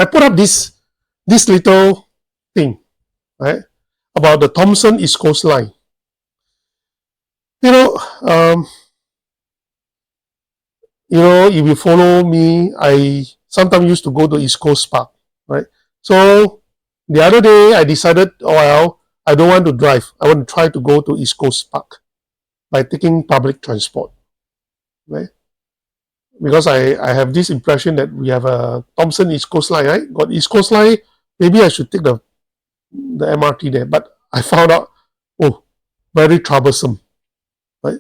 I put up this little thing, right, about the Thomson-East Coast Line. If you follow me, I sometimes used to go to East Coast Park, right? So the other day I decided, I don't want to drive. I want to try to go to East Coast Park by taking public transport, right? Because I have this impression that we have a Thomson-East Coast Line, right? Got East Coast Line, maybe I should take the MRT there. But I found out, very troublesome, right?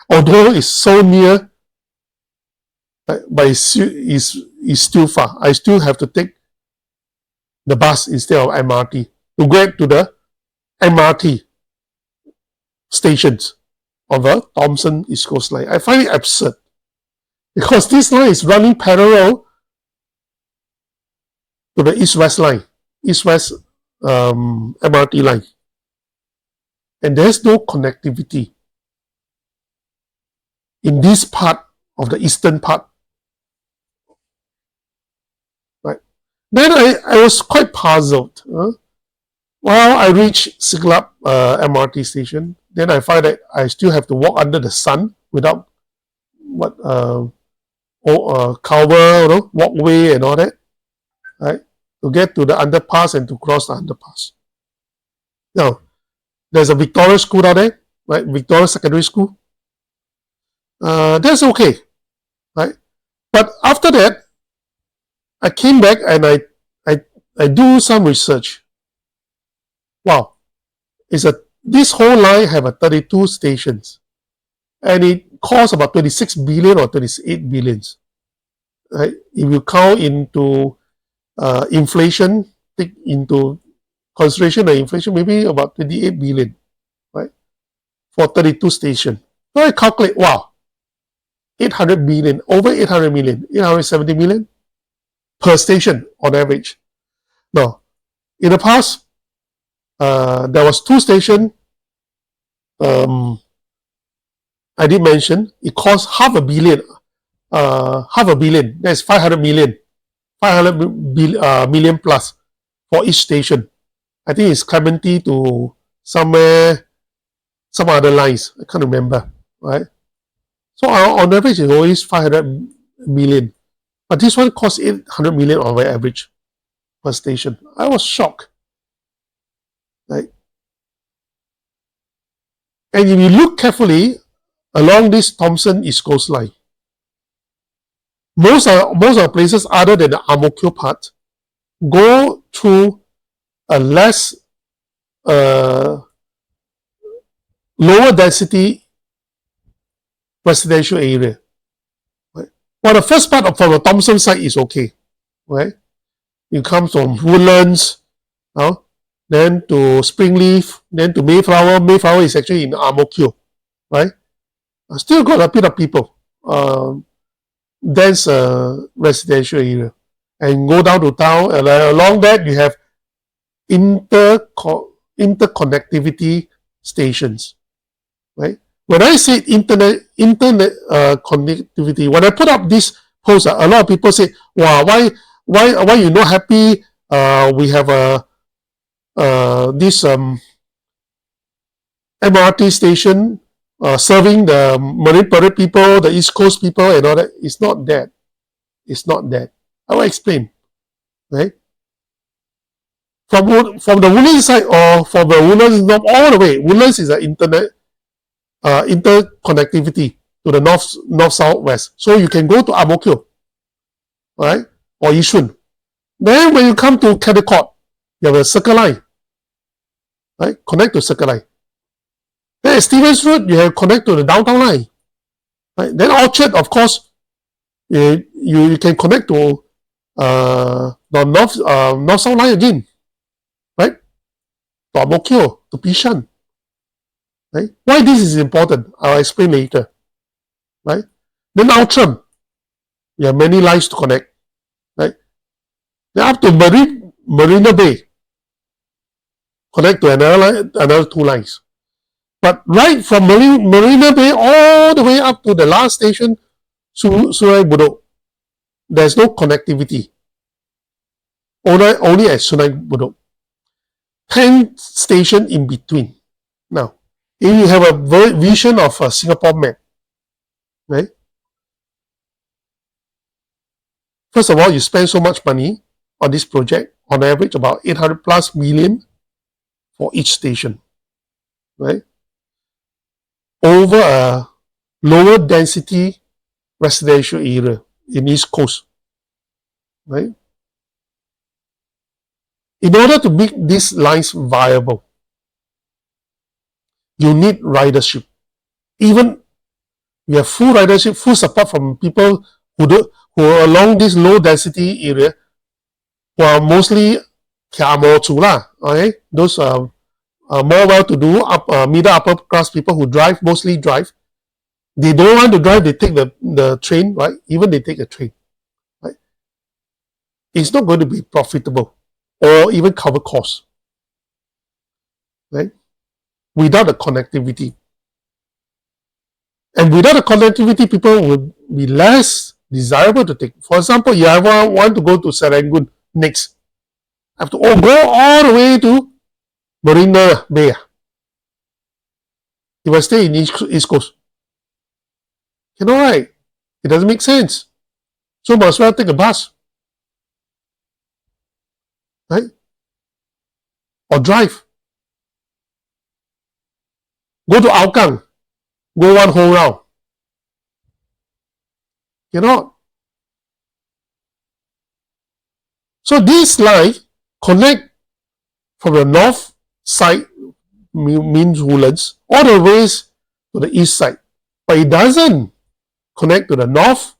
Although it's so near, right, but it's still far. I still have to take the bus instead of MRT to get to the MRT stations of the Thomson-East Coast Line. I find it absurd because this line is running parallel to the East-West line, East-West MRT line. And there's no connectivity in this part of the eastern part. Right. Then I was quite puzzled. While I reached Siglap MRT station, then I find that I still have to walk under the sun without cover, walkway and all that, right, to get to the underpass and to cross the underpass. Now, there's a Victoria School down there, right? Victoria Secondary School. That's okay, right? But after that, I came back and I do some research. Wow, this whole line have 32 stations, and it costs about 26 billion or 28 billions. Right? If you count into inflation, take into consideration the inflation, maybe about 28 billion, right, for 32 stations. So I calculate, wow, 800 billion, over 800 million, 870 million per station on average. Now, in the past, there was 2 stations. I did mention it cost half a billion. That's 500 million, 500 million plus for each station. I think it's Clementi to some other lines. I can't remember, right? So on average, it's always 500 million. But this one costs 800 million on average per station. I was shocked. Right? And if you look carefully along this Thomson-East Coast Line, most of the places other than the Ang-Mo-Kio part go through a less lower density residential area. Right? Well, the first part from the Thomson side is okay, right? You come from Woodlands, then to Springleaf, then to Mayflower. Mayflower is actually in Ang-Mo-Kio, right? Still got a bit of people. Dense residential area. And go down to town, and along that you have interconnectivity stations, right? When I say internet connectivity, when I put up this post, a lot of people say, "Wow, why you not happy? We have this MRT station serving the Marine Parade people, the East Coast people, and all that." It's not that. It's not that. I will explain, right? From the Woodlands side or from the Woodlands north all the way, Woodlands is an interconnectivity to the north, south, west. So you can go to Ang-Mo-Kio, right, or Yishun. Then when you come to Caldecott, you have a Circle Line, right? Connect to Circle Line. Then at Stevens Road, you have connect to the downtown line, right? Then Orchard, of course, you can connect to the north-south line again, right? To Ang-Mo-Kio, to Bishan. Right? Why this is important, I'll explain later. Right? Then Outram, you have many lines to connect. Right? Then up to Marina Bay, connect to another 2 lines. But right from Marina Bay all the way up to the last station, Sungai Buloh, there's no connectivity. Only at Sungai Buloh. 10 stations in between. Now, if you have a vision of a Singapore map, right? First of all, you spend so much money on this project, on average about 800 plus million for each station, right? Over a lower density residential area in East Coast, right? In order to make these lines viable, you need ridership. Even you have full ridership, full support from people who are along this low density area, who are mostly okay? Those more well-to-do, middle upper class people who mostly drive. They don't want to drive, they take the train, right? Even they take a train, right? It's not going to be profitable or even cover costs, right? Without the connectivity. And without the connectivity, people will be less desirable to take. For example, you want to go to Serangoon next. Have to go all the way to Marine Bay. You will stay in East Coast. Cannot, right? It doesn't make sense. So might as well take a bus. Right? Or drive. Go to Hougang. Go one whole round. Cannot. So this line connect from the north side, means Woodlands, all the ways to the east side. But it doesn't connect to the north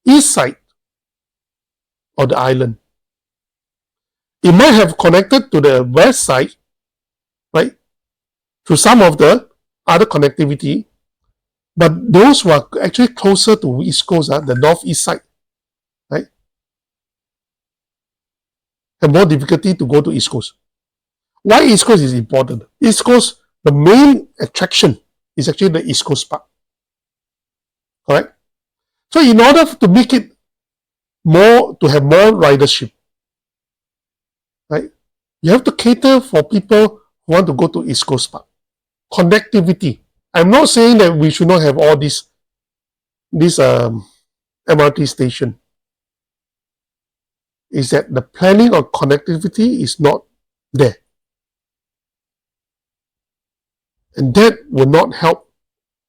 east side of the island. It might have connected to the west side, right, through some of the other connectivity, but those who are actually closer to East Coast, the northeast side, right, have more difficulty to go to East Coast. Why East Coast is important? East Coast, the main attraction is actually the East Coast Park. Correct? So in order to make it to have more ridership, right, you have to cater for people who want to go to East Coast Park. Connectivity. I'm not saying that we should not have all this MRT station. Is that the planning of connectivity is not there. And that will not help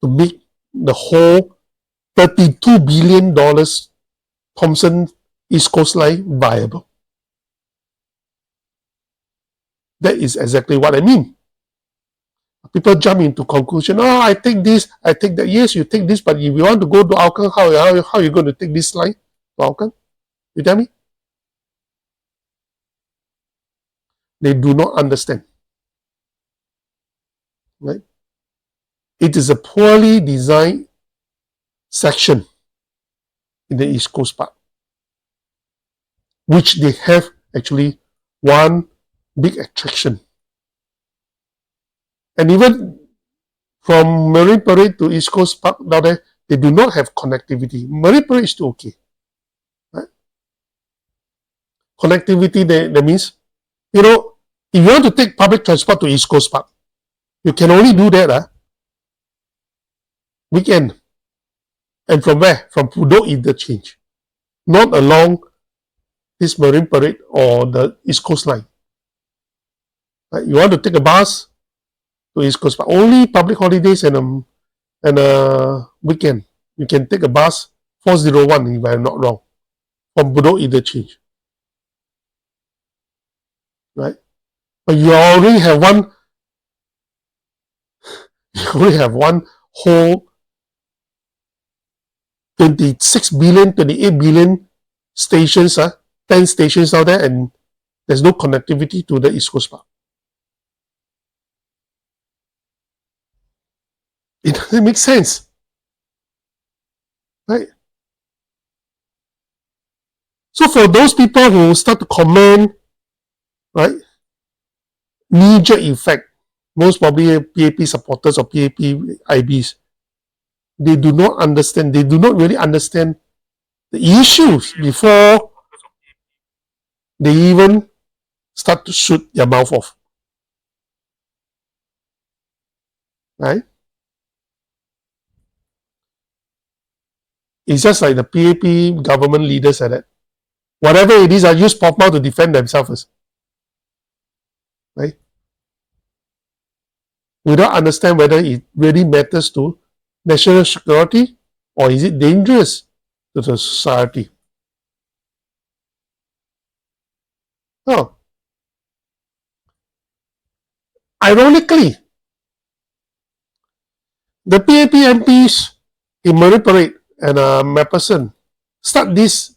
to make the whole $32 billion Thomson-East Coast Line viable. That is exactly what I mean. People jump into conclusion, I take this, I take that. Yes, you take this, but if you want to go to Hougang, how are you going to take this line to Hougang? You tell me? They do not understand. Right? It is a poorly designed section in the East Coast Park, which they have actually one big attraction. And even from Marine Parade to East Coast Park down there, they do not have connectivity. Marine Parade is still okay. Right? Connectivity, that means, if you want to take public transport to East Coast Park, you can only do that weekend. And from where? From Pudo Interchange. Not along this Marine Parade or the East Coast Line. Right? You want to take a bus to East Coast Park. Only public holidays and a weekend. You can take a bus 401 if I'm not wrong. From Pudo Interchange. Right? But you already have one whole 26 billion, 28 billion stations, 10 stations out there, and there's no connectivity to the East Coast Park. It doesn't make sense. Right? So for those people who start to comment, right, knee-jerk effect, most probably PAP supporters or PAP IBs, they do not understand, they do not really understand the issues before they even start to shoot their mouth off. Right? It's just like the PAP government leaders said that. Whatever it is, I use POFMA to defend themselves. Right? We don't understand whether it really matters to national security or is it dangerous to the society. Oh. Ironically, the PAP MPs in Marine Parade and MacPherson start this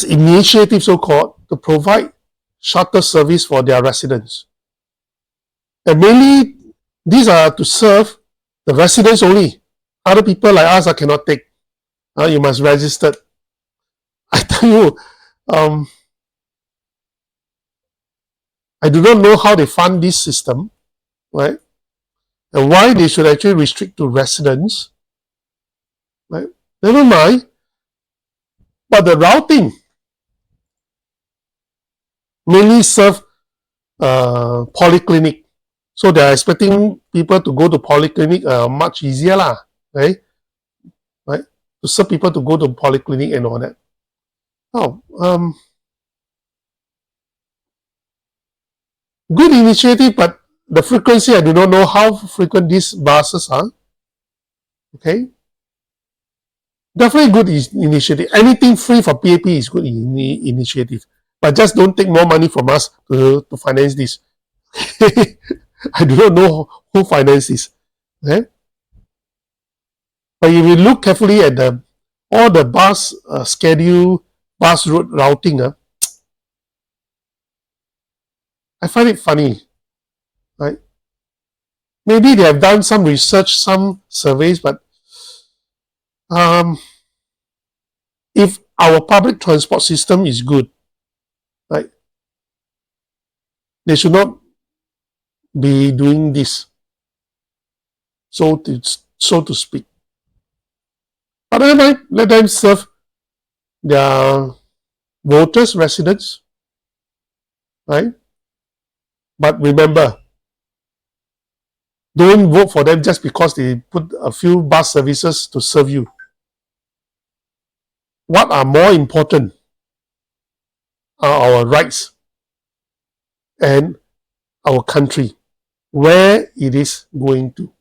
initiative, so-called, to provide shuttle service for their residents. And mainly, these are to serve the residents only. Other people like us cannot take. You must register. I tell you, I do not know how they fund this system, right? And why they should actually restrict to residents, right? Never mind. But the routing mainly serve polyclinic. So they're expecting people to go to polyclinic much easier lah, right? Right? To serve people to go to polyclinic and all that. Oh, good initiative, but the frequency, I do not know how frequent these buses are. Okay? Definitely good initiative. Anything free for PAP is good initiative. But just don't take more money from us to finance this. I do not know who finances this. Okay? But if you look carefully at all the bus schedule, bus route routing, I find it funny. Right? Maybe they have done some research, some surveys, but if our public transport system is good, right, they should not be doing this, so to speak. But never mind, let them serve their voters, residents, right? But remember, don't vote for them just because they put a few bus services to serve you. What are more important are our rights and our country, where it is going to.